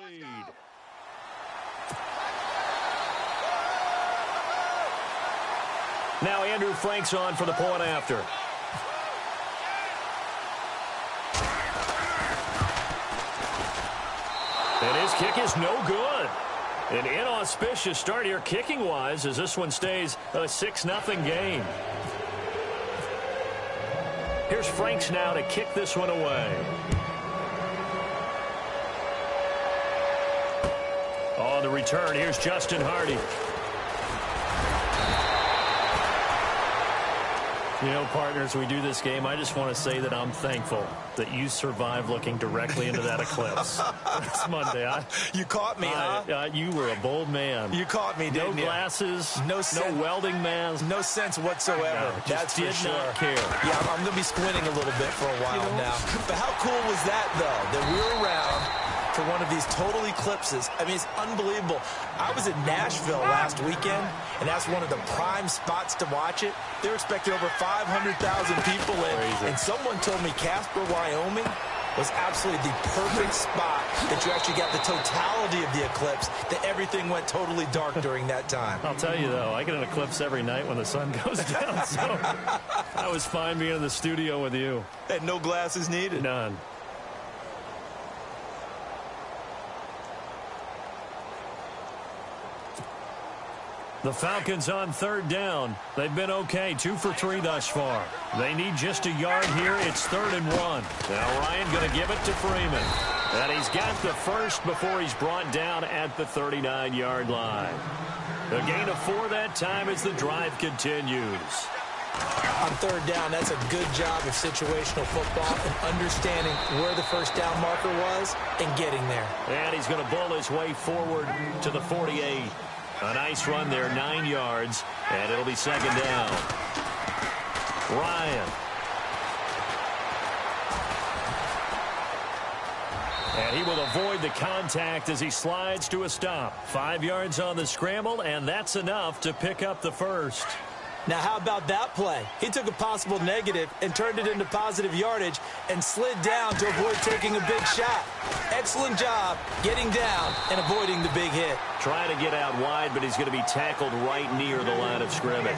lead. Now Andrew Frank's on for the point after. And his kick is no good. An inauspicious start here kicking-wise as this one stays a 6-0 game. Here's Franks now to kick this one away. On the return, here's Justin Hardy. You know, partners, we do this game. I just want to say that I'm thankful that you survived looking directly into that eclipse. It's Monday. You caught me, huh? You were a bold man. You caught me, didn't you? No glasses, no welding mask. No sense whatsoever. No, That's did for sure. not care. Yeah, I'm going to be squinting a little bit for a while now. But how cool was that, though, that we were around for one of these total eclipses? I mean, it's unbelievable. I was in Nashville last weekend, and that's one of the prime spots to watch it. They're expecting over 500,000 people in. Crazy. And someone told me Casper, Wyoming was absolutely the perfect spot that you actually got the totality of the eclipse, that everything went totally dark during that time. I'll tell you, though, I get an eclipse every night when the sun goes down, so I was fine being in the studio with you. And no glasses needed. None. The Falcons on third down. They've been okay, 2 for 3 thus far. They need just a yard here. It's 3rd and 1. Now Ryan going to give it to Freeman. And he's got the first before he's brought down at the 39-yard line. A gain of 4 that time as the drive continues. On third down, that's a good job of situational football and understanding where the first down marker was and getting there. And he's going to bull his way forward to the 48. A nice run there, 9 yards, and it'll be 2nd down. Ryan. And he will avoid the contact as he slides to a stop. 5 yards on the scramble, and that's enough to pick up the first. Now, how about that play? He took a possible negative and turned it into positive yardage and slid down to avoid taking a big shot. Excellent job getting down and avoiding the big hit. Trying to get out wide, but he's going to be tackled right near the line of scrimmage.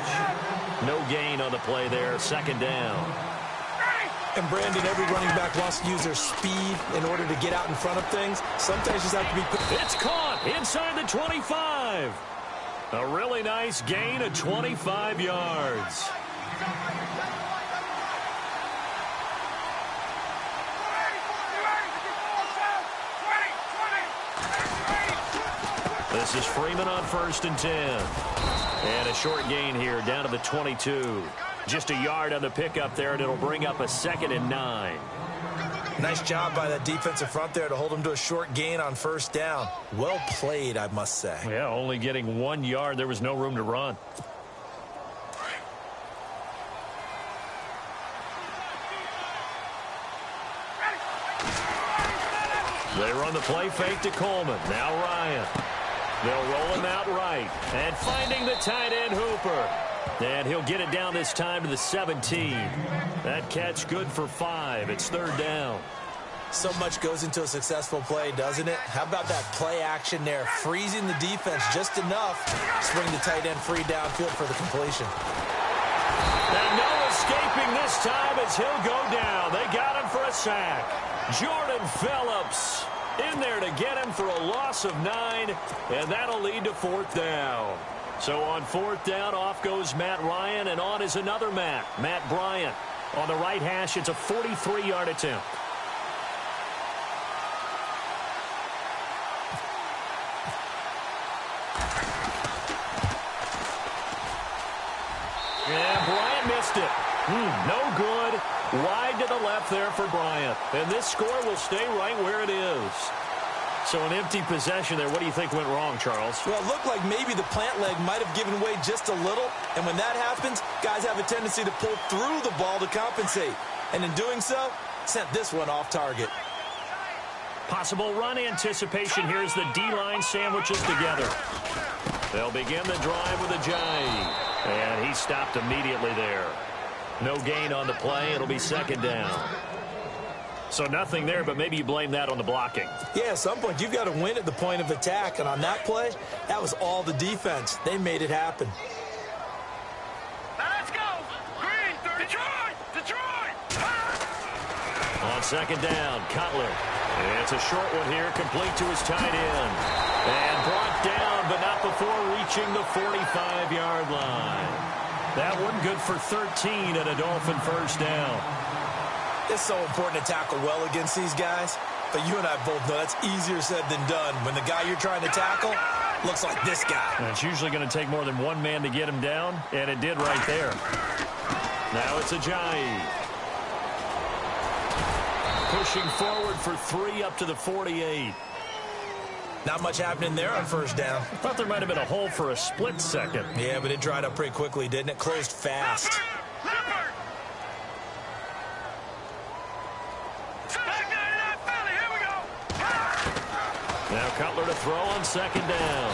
No gain on the play there, 2nd down. And, Brandon, every running back wants to use their speed in order to get out in front of things. Sometimes you just have to be... It's caught inside the 25. A really nice gain of 25 yards. This is Freeman on 1st and 10. And a short gain here down to the 22. Just a yard on the pickup there, and it'll bring up a 2nd and 9. Nice job by that defensive front there to hold him to a short gain on 1st down. Well played, I must say. Yeah, only getting 1 yard. There was no room to run. They run the play fake to Coleman. Now Ryan. They'll roll him out right. And finding the tight end Hooper. And he'll get it down this time to the 17. That catch good for 5. It's 3rd down. So much goes into a successful play, doesn't it? How about that play action there? Freezing the defense just enough to bring the tight end free downfield for the completion. And no escaping this time as he'll go down. They got him for a sack. Jordan Phillips in there to get him for a loss of 9, and that'll lead to 4th down. So on 4th down, off goes Matt Ryan, and on is another Matt Bryant. On the right hash, it's a 43-yard attempt. And Bryant missed it. No good. Wide to the left there for Bryant. And this score will stay right where it is. So an empty possession there. What do you think went wrong, Charles? Well, it looked like maybe the plant leg might have given way just a little. And when that happens, guys have a tendency to pull through the ball to compensate. And in doing so, sent this one off target. Possible run anticipation. Here's the D-line sandwiches together. They'll begin the drive with a jive. And he stopped immediately there. No gain on the play. It'll be 2nd down. So nothing there, but maybe you blame that on the blocking. Yeah, at some point, you've got to win at the point of attack. And on that play, that was all the defense. They made it happen. Now let's go. Green, Detroit. On second down, Cutler. It's a short one here, complete to his tight end. And brought down, but not before reaching the 45-yard line. That one good for 13 and a Dolphin first down. It's so important to tackle well against these guys. But you and I both know that's easier said than done when the guy you're trying to tackle looks like this guy. And it's usually going to take more than one man to get him down, and it did right there. Now it's Ajayi. Pushing forward for 3 up to the 48. Not much happening there on first down. I thought there might have been a hole for a split second. Yeah, but it dried up pretty quickly, didn't it? Closed fast. Now Cutler to throw on second down.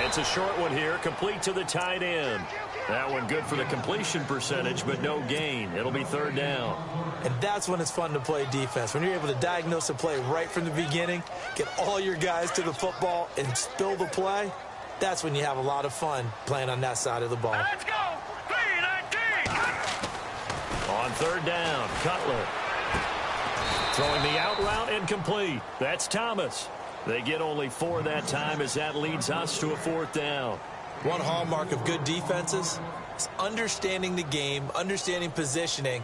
It's a short one here, complete to the tight end. That one good for the completion percentage, but no gain. It'll be third down. And that's when it's fun to play defense. When you're able to diagnose a play right from the beginning, get all your guys to the football, and spill the play, that's when you have a lot of fun playing on that side of the ball. Let's go. 3-19. On third down, Cutler. Throwing the out route incomplete. That's Thomas. They get only 4 that time as that leads us to a fourth down. One hallmark of good defenses is understanding the game, understanding positioning,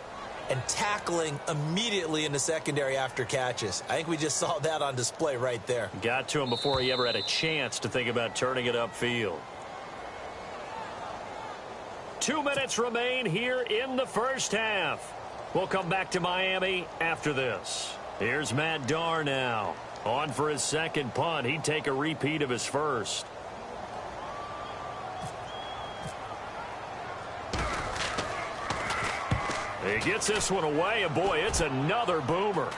and tackling immediately in the secondary after catches. I think we just saw that on display right there. Got to him before he ever had a chance to think about turning it upfield. 2 minutes remain here in the first half. We'll come back to Miami after this. Here's Matt Darr now. On for his second punt. He'd take a repeat of his first. He gets this one away, and boy, it's another boomer.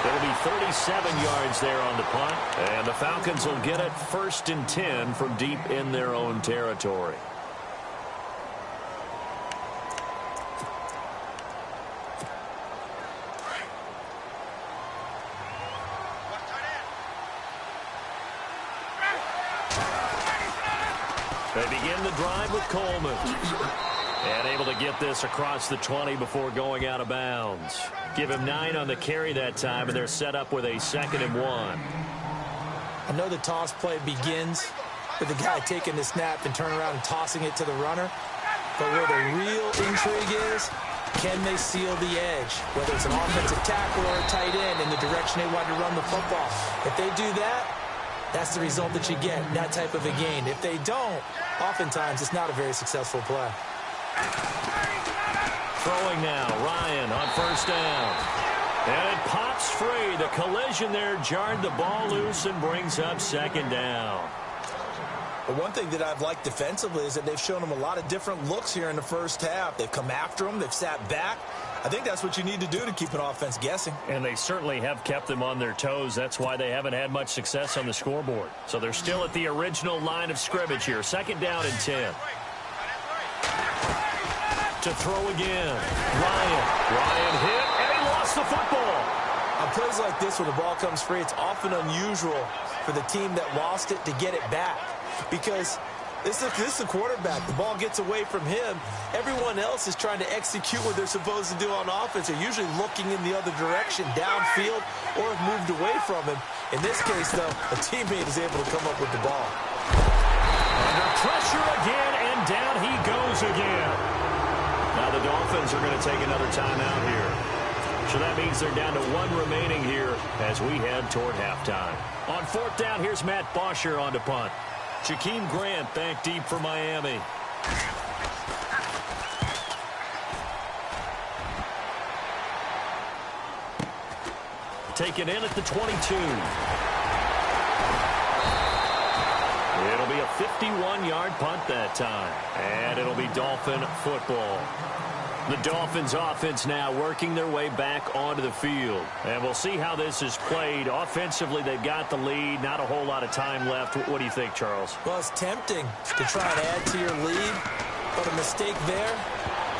It'll be 37 yards there on the punt, and the Falcons will get it 1st and 10 from deep in their own territory. They begin the drive with Coleman. And able to get this across the 20 before going out of bounds. Give him 9 on the carry that time, and they're set up with a 2nd and 1. I know the toss play begins with the guy taking the snap and turning around and tossing it to the runner. But where the real intrigue is, can they seal the edge? Whether it's an offensive tackle or a tight end in the direction they want to run the football. If they do that, that's the result that you get, that type of a gain. If they don't, oftentimes it's not a very successful play. Throwing now, Ryan on first down. And it pops free. The collision there jarred the ball loose and brings up 2nd down. But one thing that I've liked defensively is that they've shown them a lot of different looks here in the first half. They've come after them. They've sat back. I think that's what you need to do to keep an offense guessing. And they certainly have kept them on their toes. That's why they haven't had much success on the scoreboard. So they're still at the original line of scrimmage here. 2nd down and 10. To throw again. Ryan hit, and he lost the football. On plays like this, when the ball comes free, it's often unusual for the team that lost it to get it back. Because this is the quarterback. The ball gets away from him. Everyone else is trying to execute what they're supposed to do on offense. They're usually looking in the other direction, downfield, or have moved away from him. In this case, though, a teammate is able to come up with the ball. Under pressure again, and down he goes again. Now the Dolphins are going to take another timeout here. So that means they're down to 1 remaining here as we head toward halftime. On 4th down, here's Matt Bosher on to punt. Jakeem Grant back deep for Miami. Taken in at the 22. It'll be a 51-yard punt that time. And it'll be Dolphin football. The Dolphins offense now working their way back onto the field. And we'll see how this is played. Offensively, they've got the lead. Not a whole lot of time left. What do you think, Charles? Well, it's tempting to try and add to your lead. But a mistake there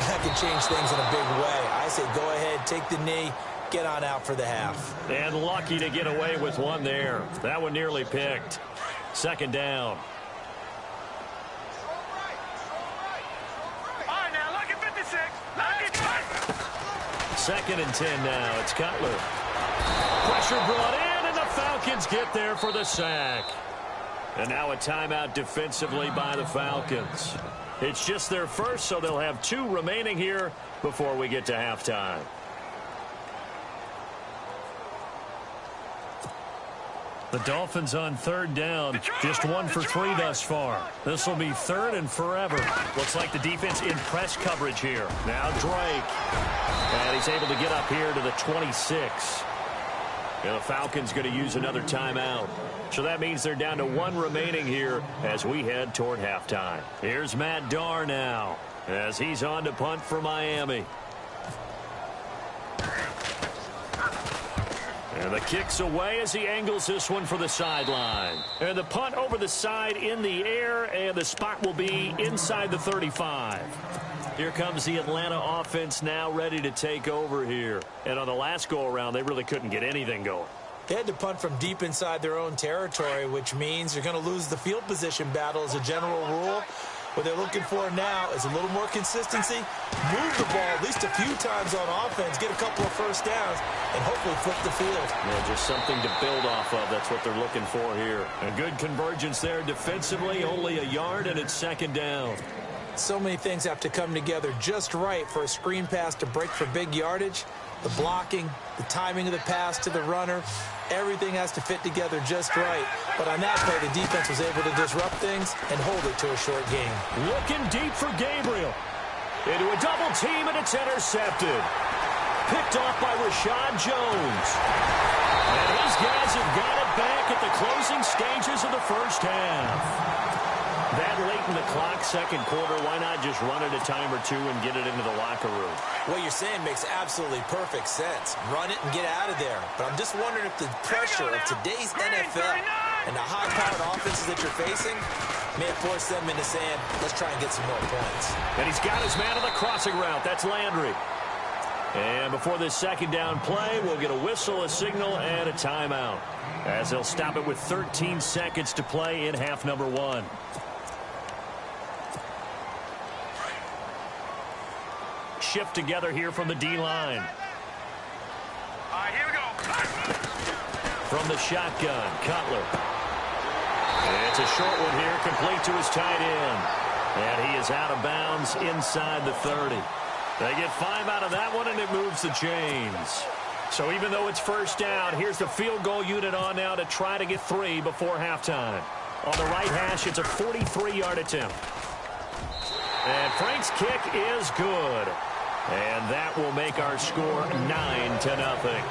That can change things in a big way. I say go ahead, take the knee, get on out for the half. And lucky to get away with one there. That one nearly picked. Second down. All right, now, look at 56. Look at 5. Second and 10 now. It's Cutler. Pressure brought in, and the Falcons get there for the sack. And now a timeout defensively by the Falcons. It's just their first, so they'll have 2 remaining here before we get to halftime. The Dolphins on third down. Just 1 for 3 thus far. This will be third and forever. Looks like the defense in press coverage here. Now Drake. And he's able to get up here to the 26. And the Falcons going to use another timeout. So that means they're down to 1 remaining here as we head toward halftime. Here's Matt Darr now as he's on to punt for Miami. And the kick's away as he angles this one for the sideline. And the punt over the side in the air, and the spot will be inside the 35. Here comes the Atlanta offense now ready to take over here. And on the last go-around, they really couldn't get anything going. They had to punt from deep inside their own territory, which means you're going to lose the field position battle as a general rule. What they're looking for now is a little more consistency, move the ball at least a few times on offense, get a couple of first downs, and hopefully flip the field. Yeah, just something to build off of. That's what they're looking for here. A good convergence there defensively, only a yard, and it's second down. So many things have to come together just right for a screen pass to break for big yardage. The blocking, the timing of the pass to the runner, everything has to fit together just right. But on that play, the defense was able to disrupt things and hold it to a short game. Looking deep for Gabriel. Into a double team, and it's intercepted. Picked off by Rashad Jones. And these guys have got it back at the closing stages of the first half. That late in the clock, second quarter, why not just run it a time or 2 and get it into the locker room? What you're saying makes absolutely perfect sense. Run it and get out of there. But I'm just wondering if the pressure of today's NFL and the high-powered offenses that you're facing may force them into saying, let's try and get some more points. And he's got his man on the crossing route. That's Landry. And before this second down play, we'll get a whistle, a signal, and a timeout, as they'll stop it with 13 seconds to play in half number 1. Shift together here from the D-line. All right, here we go. From the shotgun, Cutler. It's a short one here, complete to his tight end. And he is out of bounds inside the 30. They get 5 out of that one, and it moves the chains. So even though it's first down, here's the field goal unit on now to try to get 3 before halftime. On the right hash, it's a 43-yard attempt. And Frank's kick is good. And that will make our score 9-0.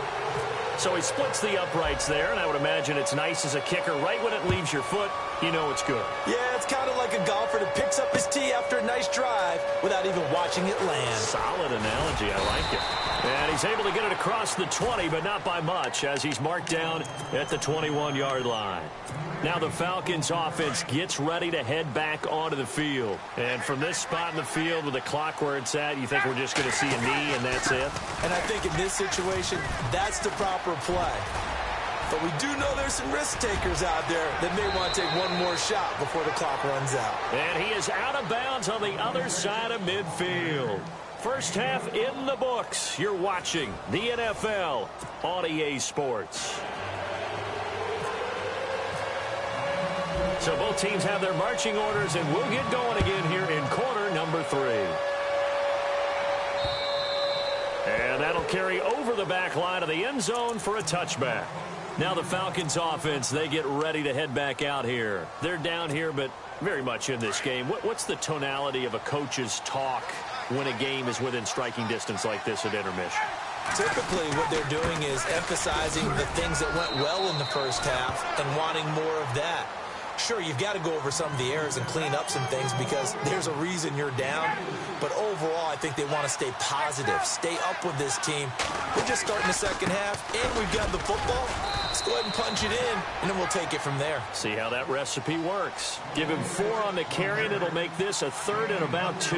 So he splits the uprights there, and I would imagine it's nice as a kicker. Right when it leaves your foot, you know it's good. Yeah, it's kind of like a golfer that picks up his tee after a nice drive without even watching it land. Solid analogy. I like it. And he's able to get it across the 20, but not by much, as he's marked down at the 21-yard line. Now the Falcons offense gets ready to head back onto the field. And from this spot in the field with the clock where it's at, you think we're just going to see a knee and that's it? And I think in this situation, that's the proper play. But we do know there's some risk takers out there that may want to take one more shot before the clock runs out. And he is out of bounds on the other side of midfield. First half in the books. You're watching the NFL on EA Sports. So both teams have their marching orders, and we'll get going again here in quarter number 3. And that'll carry over the back line of the end zone for a touchback. Now the Falcons offense, they get ready to head back out here. They're down here, but very much in this game. What's the tonality of a coach's talk when a game is within striking distance like this at intermission? Typically, what they're doing is emphasizing the things that went well in the first half and wanting more of that. Sure, you've got to go over some of the errors and clean up some things because there's a reason you're down. But overall, I think they want to stay positive, stay up with this team. We're just starting the second half, and we've got the football. Let's go ahead and punch it in, and then we'll take it from there. See how that recipe works. Give him 4 on the carry, and it'll make this a 3rd and about 2.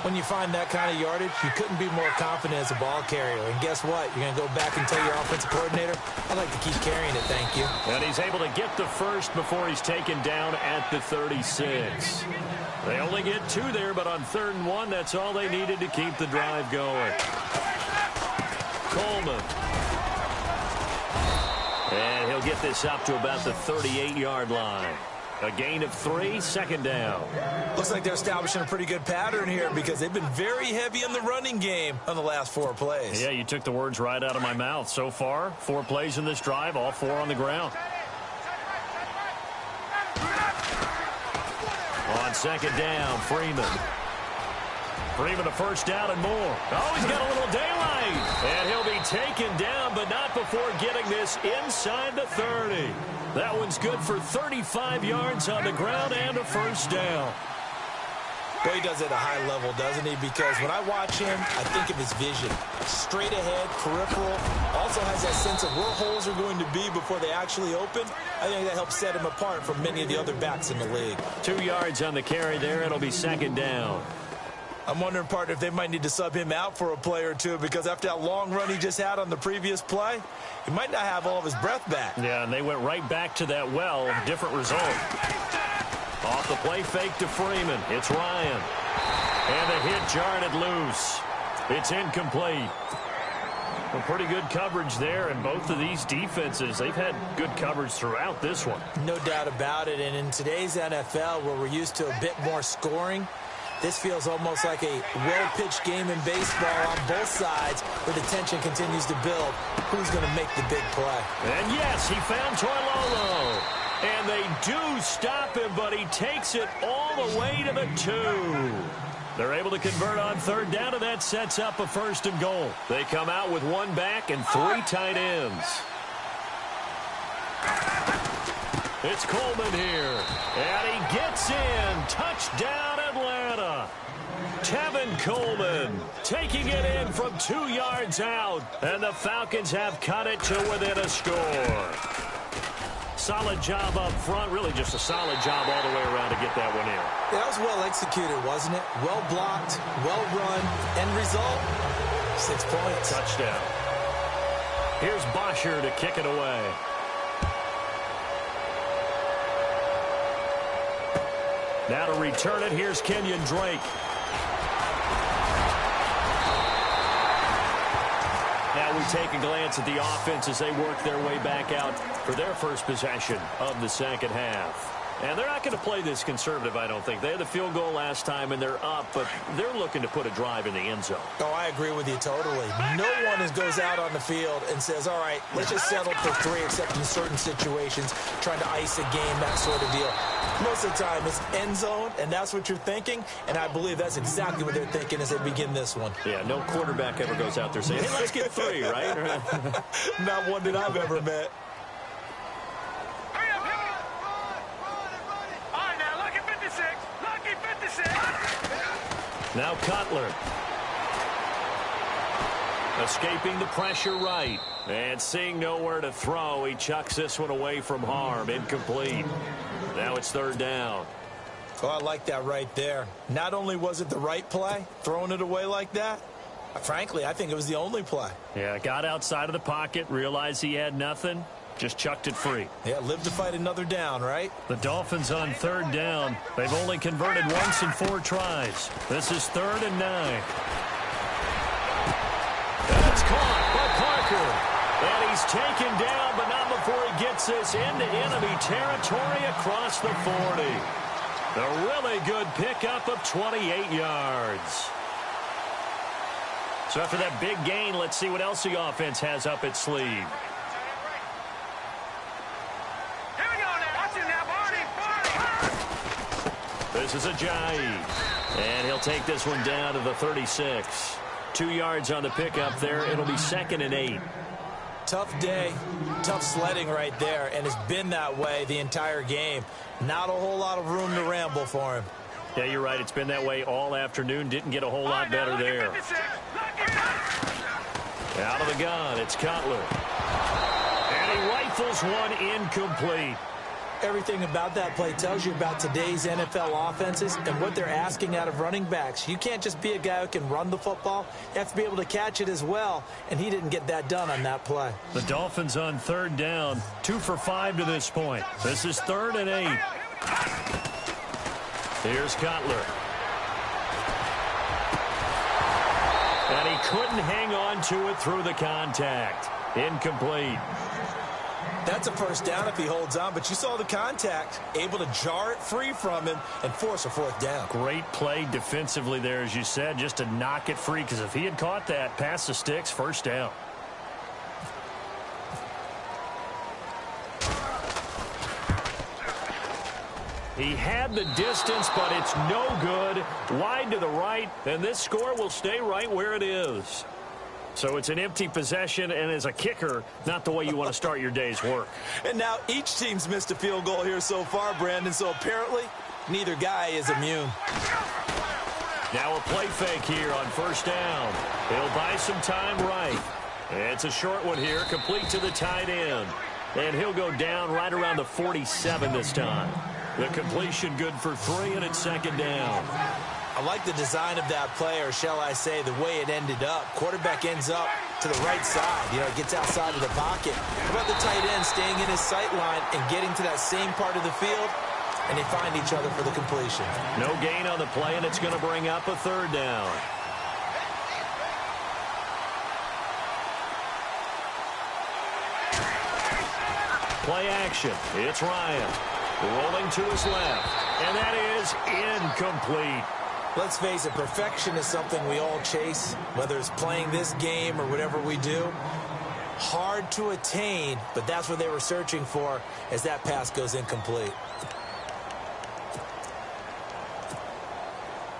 When you find that kind of yardage, you couldn't be more confident as a ball carrier. And guess what? You're going to go back and tell your offensive coordinator, I'd like to keep carrying it, thank you. And he's able to get the first before he's taken down at the 36. They only get 2 there, but on 3rd and 1, that's all they needed to keep the drive going. Coleman. And he'll get this up to about the 38-yard line. A gain of 3, 2nd down. Looks like they're establishing a pretty good pattern here because they've been very heavy in the running game on the last 4 plays. Yeah, you took the words right out of my mouth. So far, 4 plays in this drive, all 4 on the ground. On 2nd down, Freeman. Freeman a 1st down and more. Oh, he's got a little daylight. And he'll be taken down, but not before getting this inside the 30. That one's good for 35 yards on the ground and a 1st down. Well, he does it at a high level, doesn't he? Because when I watch him, I think of his vision. Straight ahead, peripheral. Also has that sense of where holes are going to be before they actually open. I think that helps set him apart from many of the other backs in the league. 2 yards on the carry there. It'll be 2nd down. I'm wondering, partner, if they might need to sub him out for a play or two because after that long run he just had on the previous play, he might not have all of his breath back. Yeah, and they went right back to that well. Different result. Off the play fake to Freeman. It's Ryan. And the hit jarred it loose. It's incomplete. Well, pretty good coverage there, and both of these defenses, they've had good coverage throughout this one. No doubt about it, and in today's NFL where we're used to a bit more scoring, this feels almost like a well-pitched game in baseball on both sides where the tension continues to build. Who's going to make the big play? And yes, he found Toilolo. And they do stop him, but he takes it all the way to the 2. They're able to convert on 3rd down, and that sets up a 1st and goal. They come out with 1 back and 3 tight ends. It's Coleman here. And he gets in. Touchdown, Atlanta. Tevin Coleman taking it in from 2 yards out. And the Falcons have cut it to within a score. Solid job up front. Really just a solid job all the way around to get that one in. Yeah, that was well executed, wasn't it? Well blocked, well run. End result, 6 points. Touchdown. Here's Bosher to kick it away. Now to return it, here's Kenyon Drake. Now we take a glance at the offense as they work their way back out for their first possession of the 2nd half. And they're not going to play this conservative, I don't think. They had the field goal last time, and they're up, but they're looking to put a drive in the end zone. Oh, I agree with you totally. No one goes out on the field and says, all right, let's just settle for 3, except in certain situations, trying to ice a game, that sort of deal. Most of the time, it's end zone, and that's what you're thinking, and I believe that's exactly what they're thinking as they begin this one. Yeah, no quarterback ever goes out there saying, hey, let's get 3, right? Not one that I've ever met. Now Cutler. Escaping the pressure right. And seeing nowhere to throw, he chucks this one away from harm. Incomplete. Now it's 3rd down. Oh, I like that right there. Not only was it the right play, throwing it away like that, frankly, I think it was the only play. Yeah, got outside of the pocket, realized he had nothing, just chucked it free. Yeah, live to fight another down, right? The Dolphins on 3rd down. They've only converted once in 4 tries. This is 3rd and 9. And it's caught by Parker. And he's taken down, but not before he gets this into enemy territory across the 40. A really good pickup of 28 yards. So after that big gain, let's see what else the offense has up its sleeve. This is Ajayi. And he'll take this one down to the 36. 2 yards on the pickup there. It'll be 2nd and 8. Tough day, tough sledding right there, and it's been that way the entire game. Not a whole lot of room to ramble for him. Yeah, you're right. It's been that way all afternoon. Didn't get a whole lot better there. Out of the gun, it's Cutler. And he rifles one incomplete. Everything about that play tells you about today's NFL offenses and what they're asking out of running backs. You can't just be a guy who can run the football. You have to be able to catch it as well, and he didn't get that done on that play. The Dolphins on third down, 2 for 5 to this point. This is 3rd and 8. Here's Cutler. And he couldn't hang on to it through the contact. Incomplete. That's a first down if he holds on, but you saw the contact, able to jar it free from him and force a 4th down. Great play defensively there, as you said, just to knock it free, because if he had caught that, past the sticks, first down. He had the distance, but it's no good. Wide to the right, and this score will stay right where it is. So it's an empty possession, and as a kicker, not the way you want to start your day's work. And now each team's missed a field goal here so far, Brandon, so apparently neither guy is immune. Now a play fake here on first down. He'll buy some time right. It's a short one here, complete to the tight end. And he'll go down right around the 47 this time. The completion good for 3, and it's 2nd down. I like the design of that play, or shall I say the way it ended up. Quarterback ends up to the right side. You know, it gets outside of the pocket. How about the tight end staying in his sight line and getting to that same part of the field, and they find each other for the completion. No gain on the play, and it's going to bring up a 3rd down. Play action. It's Ryan. Rolling to his left. And that is incomplete. Let's face it, perfection is something we all chase, whether it's playing this game or whatever we do. Hard to attain, but that's what they were searching for as that pass goes incomplete.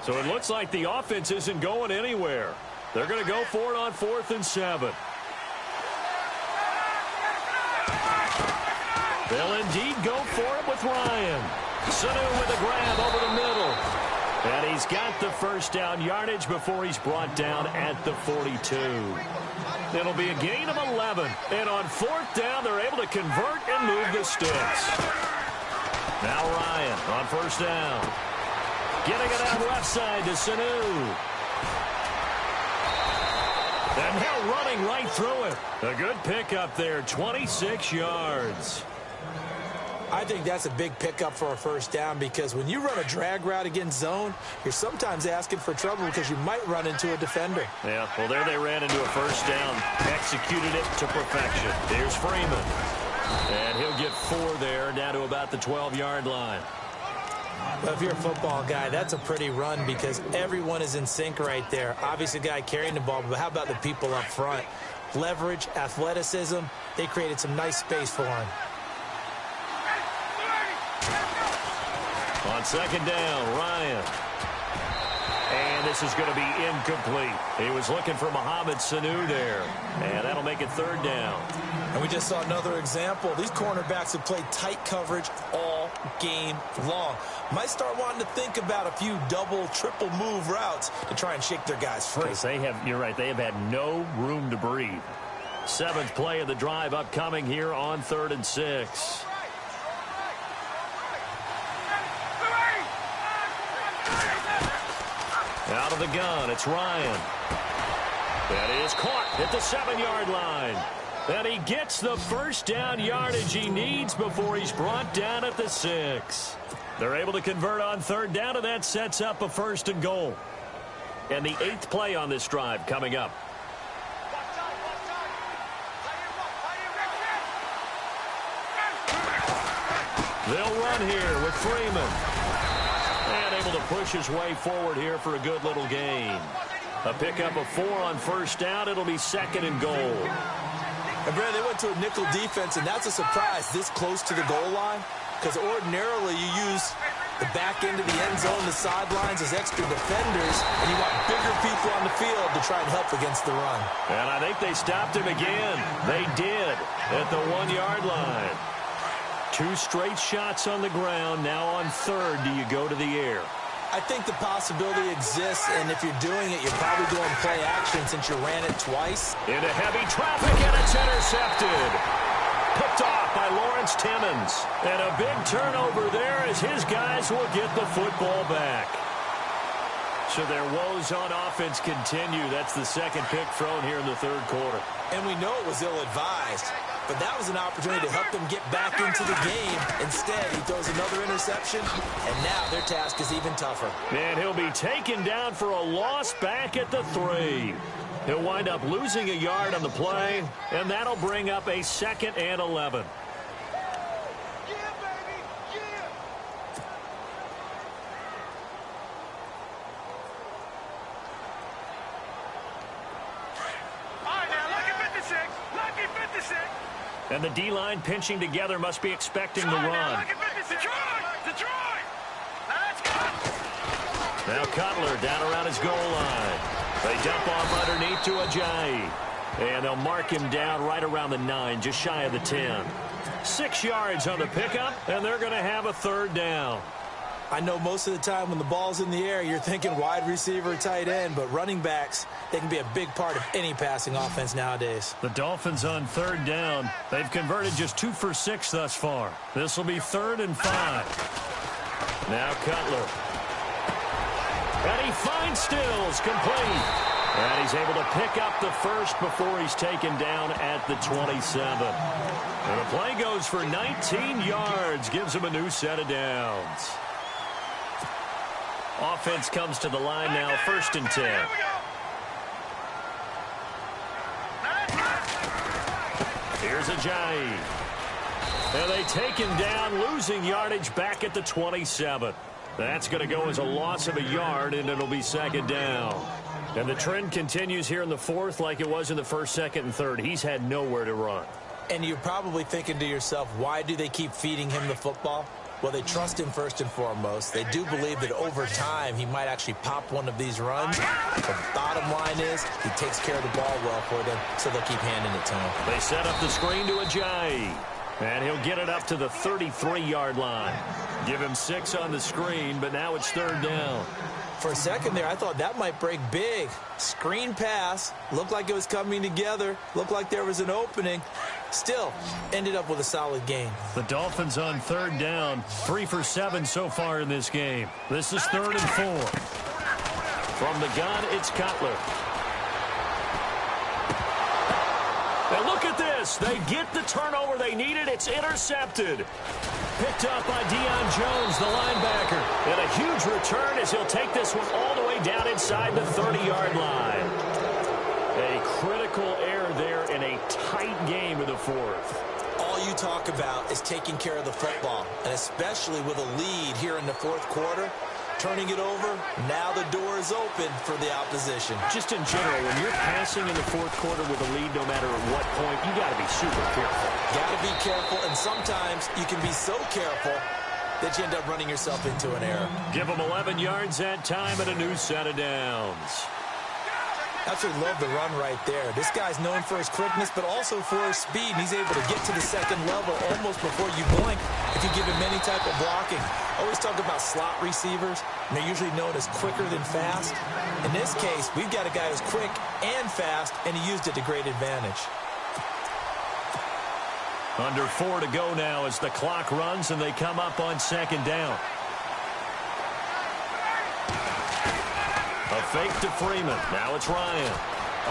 So it looks like the offense isn't going anywhere. They're going to go for it on 4th and 7. They'll indeed go for it with Ryan. Sanu with a grab over the middle. And he's got the first down yardage before he's brought down at the 42. It'll be a gain of 11. And on 4th down, they're able to convert and move the sticks. Now Ryan on first down. Getting it out left side to Sanu. And now running right through it. A good pickup there, 26 yards. I think that's a big pickup for a first down, because when you run a drag route against zone, you're sometimes asking for trouble because you might run into a defender. Yeah, well, there they ran into a first down, executed it to perfection. Here's Freeman. And he'll get 4 there, down to about the 12-yard line. Well, if you're a football guy, that's a pretty run because everyone is in sync right there. Obviously, the guy carrying the ball, but how about the people up front? Leverage, athleticism, they created some nice space for him. On 2nd down, Ryan. And this is going to be incomplete. He was looking for Mohamed Sanu there. And that'll make it 3rd down. And we just saw another example. These cornerbacks have played tight coverage all game long. Might start wanting to think about a few double, triple move routes to try and shake their guys free. They have, you're right, they have had no room to breathe. 7th play of the drive upcoming here on 3rd and 6. Out of the gun, it's Ryan. That is caught at the 7-yard line. And he gets the first down yardage he needs before he's brought down at the 6. They're able to convert on 3rd down, and that sets up a 1st and goal. And the 8th play on this drive coming up. They'll run here with Freeman. And able to push his way forward here for a good little gain. A pickup of 4 on 1st down. It'll be 2nd and goal. And Brad, they went to a nickel defense, and that's a surprise this close to the goal line, because ordinarily you use the back end of the end zone, the sidelines as extra defenders, and you want bigger people on the field to try and help against the run. And I think they stopped him again. They did at the 1-yard line. 2 straight shots on the ground. Now on 3rd, do you go to the air? I think the possibility exists, and if you're doing it, you're probably doing play action since you ran it twice. Into heavy traffic, and it's intercepted. Picked off by Lawrence Timmons. And a big turnover there as his guys will get the football back. So their woes on offense continue. That's the second pick thrown here in the third quarter. And we know it was ill-advised, but that was an opportunity to help them get back into the game. Instead, he throws another interception, and now their task is even tougher. And he'll be taken down for a loss back at the 3. He'll wind up losing a yard on the play, and that'll bring up a 2nd and 11. And the D-line pinching together must be expecting the run. Now Cutler down around his goal line. They dump off underneath to Ajayi. And they'll mark him down right around the 9, just shy of the 10. 6 yards on the pickup, and they're going to have a 3rd down. I know most of the time when the ball's in the air, you're thinking wide receiver, tight end, but running backs, they can be a big part of any passing offense nowadays. The Dolphins on 3rd down. They've converted just 2 for 6 thus far. This will be 3rd and 5. Now Cutler. And he finds Stills, complete. And he's able to pick up the first before he's taken down at the 27. And the play goes for 19 yards, gives him a new set of downs. Offense comes to the line now, 1st and 10. Here's Ajayi. And they take him down, losing yardage back at the 27. That's going to go as a loss of a yard, and it'll be 2nd down. And the trend continues here in the 4th like it was in the 1st, 2nd, and 3rd. He's had nowhere to run. And you're probably thinking to yourself, why do they keep feeding him the football? Well, they trust him first and foremost. They do believe that over time he might actually pop one of these runs. But the bottom line is he takes care of the ball well for them, so they'll keep handing it to him. They set up the screen to Ajayi. And he'll get it up to the 33-yard line. Give him 6 on the screen, but now it's 3rd down. For a second there, I thought that might break big. Screen pass. Looked like it was coming together. Looked like there was an opening. Still, ended up with a solid game. The Dolphins on 3rd down. 3 for 7 so far in this game. This is 3rd and 4. From the gun, it's Cutler. Now look at this. They get the turnover they needed. It's intercepted. Picked up by Deion Jones, the linebacker. And a huge return as he'll take this one all the way down inside the 30-yard line. A critical error there in a tight game in the 4th. All you talk about is taking care of the football, and especially with a lead here in the 4th quarter. Turning it over, now the door is open for the opposition. Just in general, when you're passing in the 4th quarter with a lead, no matter at what point, you got to be super careful. Got to be careful, and sometimes you can be so careful that you end up running yourself into an error. Give them 11 yards that time and a new set of downs. Absolutely love the run right there. This guy's known for his quickness, but also for his speed. And he's able to get to the 2nd level almost before you blink if you give him any type of blocking. Always talk about slot receivers, and they're usually known as quicker than fast. In this case, we've got a guy who's quick and fast, and he used it to great advantage. Under 4 to go now as the clock runs, and they come up on 2nd down. A fake to Freeman. Now it's Ryan.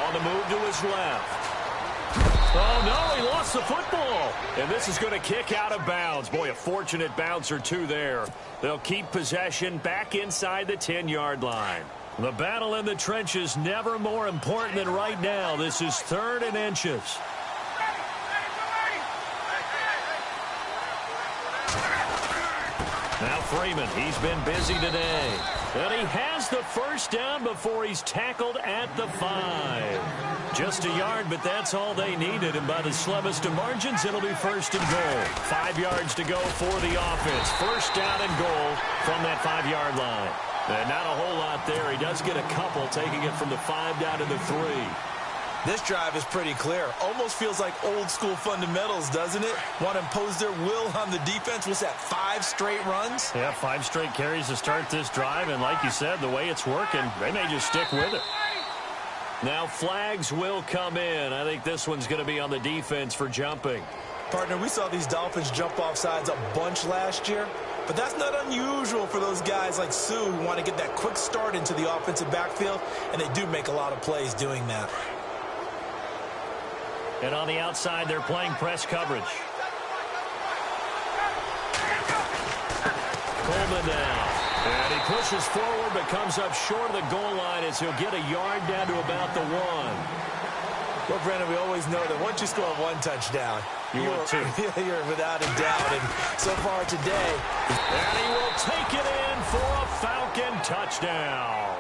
On the move to his left. Oh, no, he lost the football. And this is going to kick out of bounds. Boy, a fortunate bounce or two there. They'll keep possession back inside the 10-yard line. The battle in the trenches never more important than right now. This is 3rd and inches. Now Freeman, he's been busy today. And he has the 1st down before he's tackled at the 5. Just a yard, but that's all they needed. And by the slimmest of margins, it'll be 1st and goal. 5 yards to go for the offense. 1st down and goal from that 5-yard line. And not a whole lot there. He does get a couple, taking it from the 5 down to the 3. This drive is pretty clear. Almost feels like old school fundamentals, doesn't it? Want to impose their will on the defense. What's that, 5 straight runs? Yeah, 5 straight carries to start this drive. And like you said, the way it's working, they may just stick with it. Now flags will come in. I think this one's going to be on the defense for jumping. Partner, we saw these Dolphins jump off sides a bunch last year, but that's not unusual for those guys like Sue who want to get that quick start into the offensive backfield, and they do make a lot of plays doing that. And on the outside, they're playing press coverage. Coleman now. And he pushes forward but comes up short of the goal line as he'll get a yard down to about the 1. Well, Brandon, we always know that once you score one touchdown, you're without a doubt. And so far today, and he will take it in for a Falcon touchdown.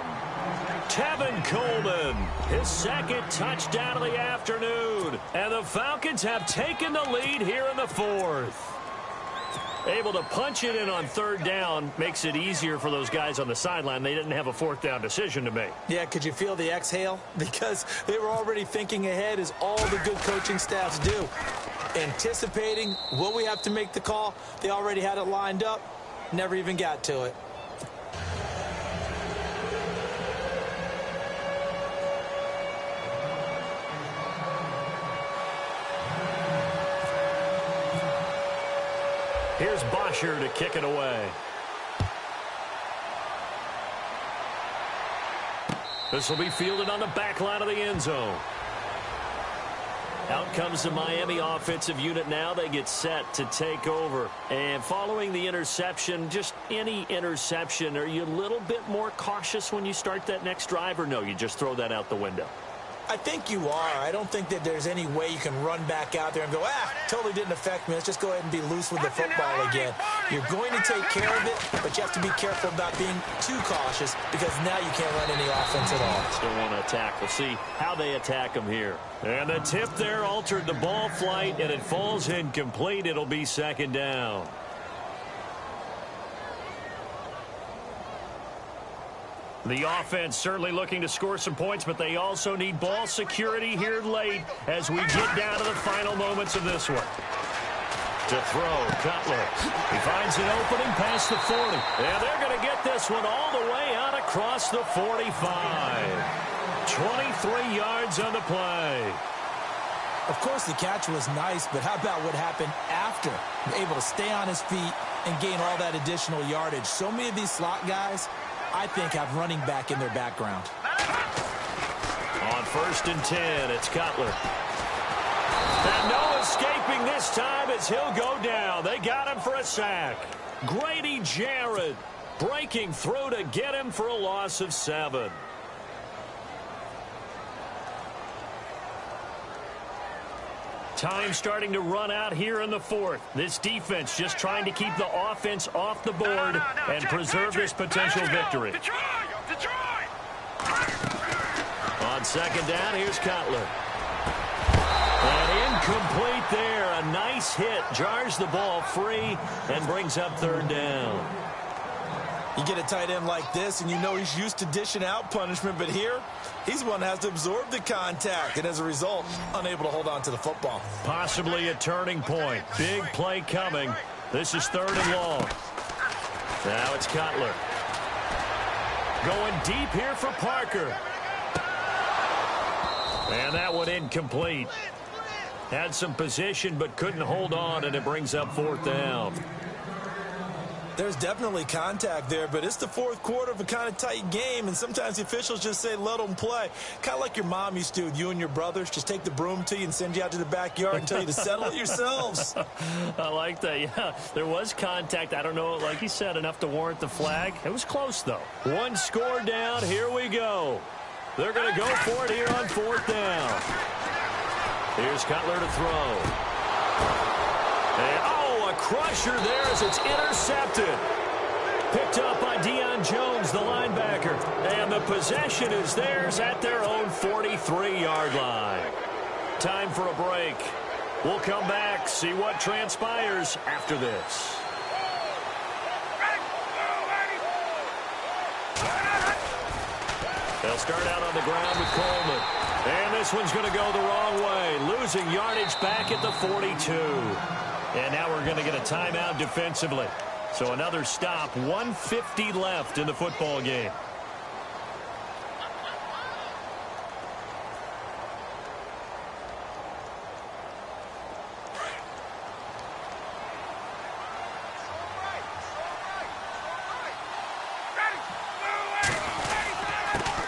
Tevin Coleman, his second touchdown of the afternoon. And the Falcons have taken the lead here in the 4th. Able to punch it in on 3rd down makes it easier for those guys on the sideline. They didn't have a 4th down decision to make. Yeah, could you feel the exhale? Because they were already thinking ahead, as all the good coaching staffs do. Anticipating, will we have to make the call? They already had it lined up, never even got to it. Here's Bosher to kick it away. This will be fielded on the back line of the end zone. Out comes the Miami offensive unit now. They get set to take over. And following the interception, just any interception, are you a little bit more cautious when you start that next drive, or no, you just throw that out the window? I think you are. I don't think that there's any way you can run back out there and go, totally didn't affect me. Let's just go ahead and be loose with the football again. You're going to take care of it, but you have to be careful about being too cautious because now you can't run any offense at all. Still want to attack. We'll see how they attack them here. And the tip there altered the ball flight, and it falls incomplete. It'll be 2nd down. The offense certainly looking to score some points, but they also need ball security here late as we get down to the final moments of this one. To throw, Cutler. He finds an opening past the 40. And they're going to get this one all the way out across the 45. 23 yards on the play. Of course, the catch was nice, but how about what happened after? Able to stay on his feet and gain all that additional yardage. So many of these slot guys, I think, have running back in their background. On 1st and 10, it's Cutler. And no escaping this time as he'll go down. They got him for a sack. Grady Jarrett breaking through to get him for a loss of 7. Time starting to run out here in the 4th. This defense just trying to keep the offense off the board and preserve this potential victory. Detroit! On 2nd down, here's Cutler. And incomplete there. A nice hit. Jars the ball free and brings up 3rd down. You get a tight end like this, and you know he's used to dishing out punishment, but here, he's one that has to absorb the contact, and as a result, unable to hold on to the football. Possibly a turning point. Big play coming. This is 3rd and long. Now it's Cutler. Going deep here for Parker. And that one incomplete. Had some position, but couldn't hold on, and it brings up 4th down. There's definitely contact there, but it's the 4th quarter of a kind of tight game, and sometimes the officials just say, let them play. Kind of like your mom used to with you and your brothers. Just take the broom to you and send you out to the backyard and tell you to settle it yourselves. I like that, yeah. There was contact. I don't know, like you said, enough to warrant the flag. It was close, though. One score down. Here we go. They're going to go for it here on 4th down. Here's Cutler to throw. And, a crusher there as it's intercepted. Picked up by Deion Jones, the linebacker. And the possession is theirs at their own 43-yard line. Time for a break. We'll come back, see what transpires after this. They'll start out on the ground with Coleman. And this one's going to go the wrong way. Losing yardage back at the 42. And now we're going to get a timeout defensively. So another stop, 1:50 left in the football game.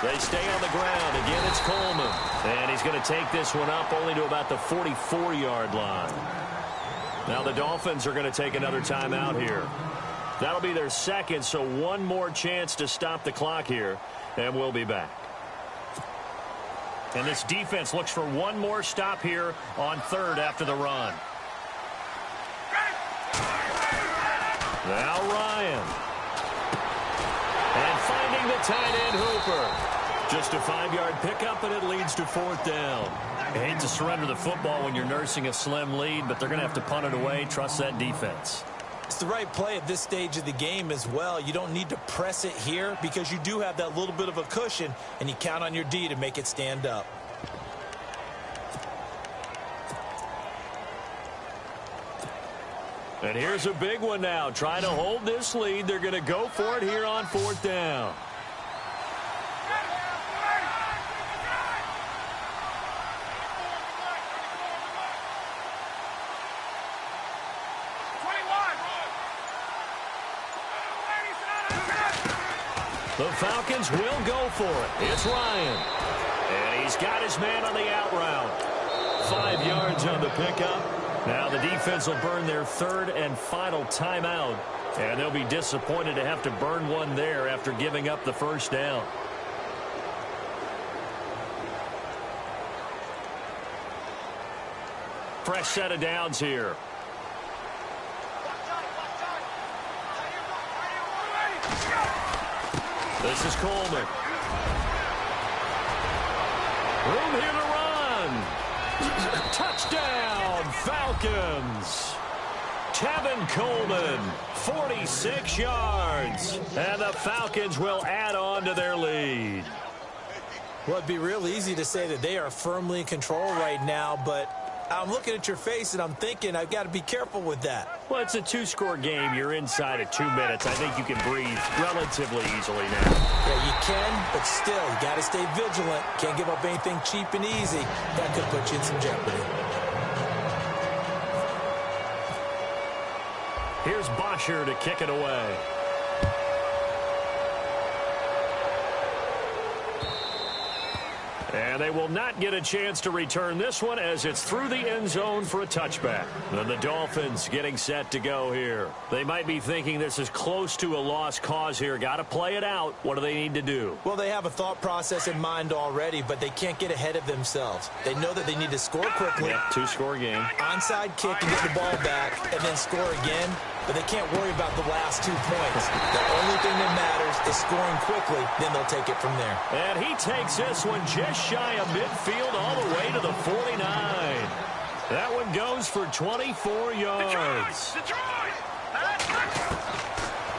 They stay on the ground. Again, it's Coleman. And he's going to take this one up only to about the 44-yard line. Now the Dolphins are going to take another timeout here. That'll be their second, so one more chance to stop the clock here, and we'll be back. And this defense looks for one more stop here on third after the run. Now Ryan. And finding the tight end Hooper. Just a 5-yard pickup, and it leads to fourth down. I hate to surrender the football when you're nursing a slim lead, but they're going to have to punt it away. Trust that defense. It's the right play at this stage of the game as well. You don't need to press it here because you do have that little bit of a cushion, and you count on your D to make it stand up. And here's a big one now. Trying to hold this lead. They're going to go for it here on fourth down. The Falcons will go for it. It's Ryan. And he's got his man on the out route. 5 yards on the pickup. Now the defense will burn their third and final timeout. And they'll be disappointed to have to burn one there after giving up the first down. Fresh set of downs here. This is Coleman. Room here to run. Touchdown, Falcons. Tevin Coleman, 46 yards. And the Falcons will add on to their lead. Well, it'd be real easy to say that they are firmly in control right now, but I'm looking at your face and I'm thinking I've got to be careful with that. Well, it's a 2-score game. You're inside of 2 minutes. I think you can breathe relatively easily now. Yeah, you can, but still, you got to stay vigilant. Can't give up anything cheap and easy. That could put you in some jeopardy. Here's Bosher to kick it away. And they will not get a chance to return this one as it's through the end zone for a touchback. And the Dolphins getting set to go here. They might be thinking this is close to a lost cause here. Got to play it out. What do they need to do? Well, they have a thought process in mind already, but they can't get ahead of themselves. They know that they need to score quickly. Yep, 2-score game. Onside kick and get the ball back and then score again. But they can't worry about the last 2 points. The only thing that matters is scoring quickly. Then they'll take it from there. And he takes this one just shy of midfield all the way to the 49. That one goes for 24 yards.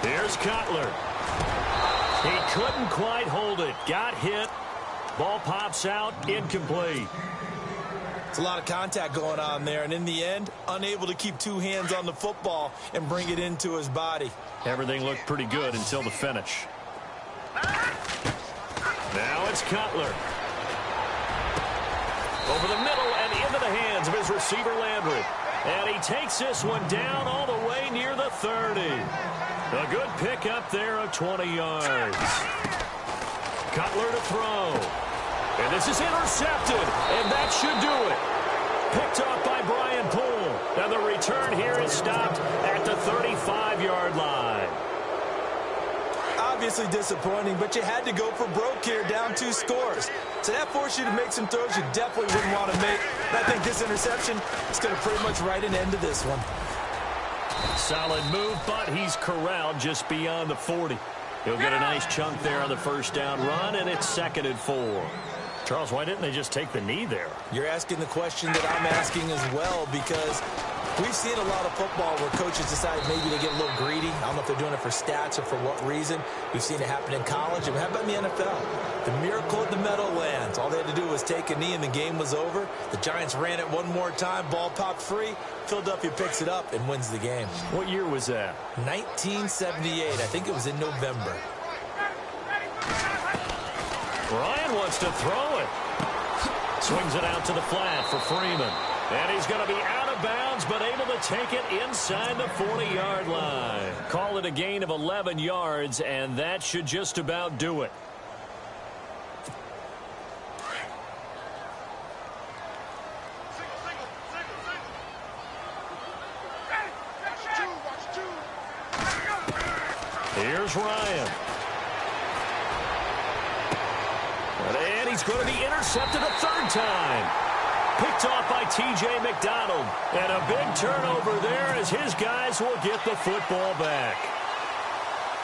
Here's Cutler. He couldn't quite hold it. Got hit. Ball pops out. Incomplete. It's a lot of contact going on there, and in the end, unable to keep 2 hands on the football and bring it into his body. Everything looked pretty good until the finish. Now it's Cutler. Over the middle and into the hands of his receiver Landry. And he takes this one down all the way near the 30. A good pickup there of 20 yards. Cutler to throw. And this is intercepted, and that should do it. Picked off by Brian Poole. And the return here is stopped at the 35-yard line. Obviously disappointing, but you had to go for broke here, down 2 scores. So that forced you to make some throws you definitely wouldn't want to make. And I think this interception is going to pretty much write an end to this one. Solid move, but he's corralled just beyond the 40. He'll get a nice chunk there on the first down run, and it's 2nd and 4. Charles, why didn't they just take the knee there? You're asking the question that I'm asking as well, because we've seen a lot of football where coaches decide maybe they get a little greedy. I don't know if they're doing it for stats or for what reason. We've seen it happen in college. And how about in the NFL? The miracle at the Meadowlands. All they had to do was take a knee and the game was over. The Giants ran it one more time. Ball popped free. Philadelphia picks it up and wins the game. What year was that? 1978. I think it was in November. Ryan wants to throw it. Swings it out to the flat for Freeman. And he's going to be out of bounds, but able to take it inside the 40-yard line. Call it a gain of 11 yards, and that should just about do it. Here's Ryan. And he's going to be intercepted a third time. Picked off by T.J. McDonald. And a big turnover there as his guys will get the football back.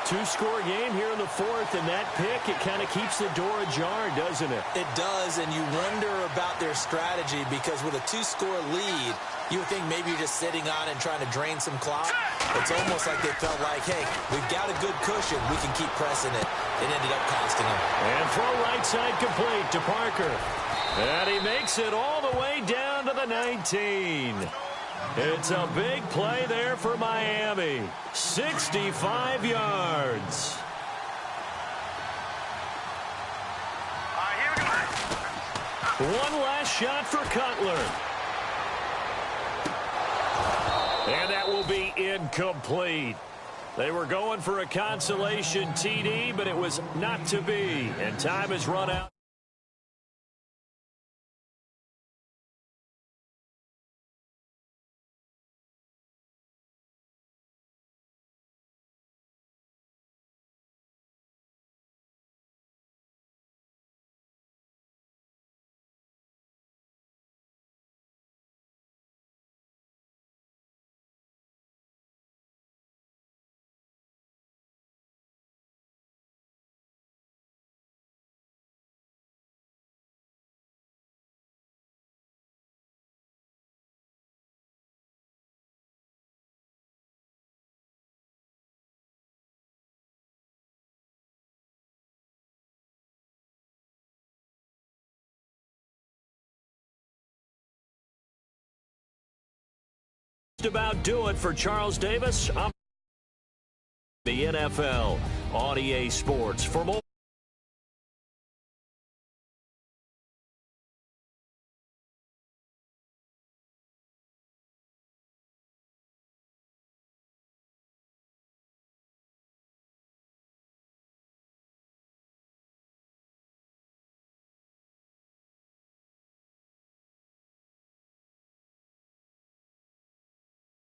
Two-score game here in the fourth, and that pick, it kind of keeps the door ajar, doesn't it? It does, and you wonder about their strategy because with a two-score lead, you would think maybe you're just sitting on and trying to drain some clock. It's almost like they felt like, hey, we've got a good cushion. We can keep pressing it. It ended up costing them. And throw right side complete to Parker. And he makes it all the way down to the 19. It's a big play there for Miami. 65 yards. One last shot for Cutler. And that will be incomplete. They were going for a consolation TD, but it was not to be. And time has run out. About do it for Charles Davis. I'm the NFL on EA Sports. For more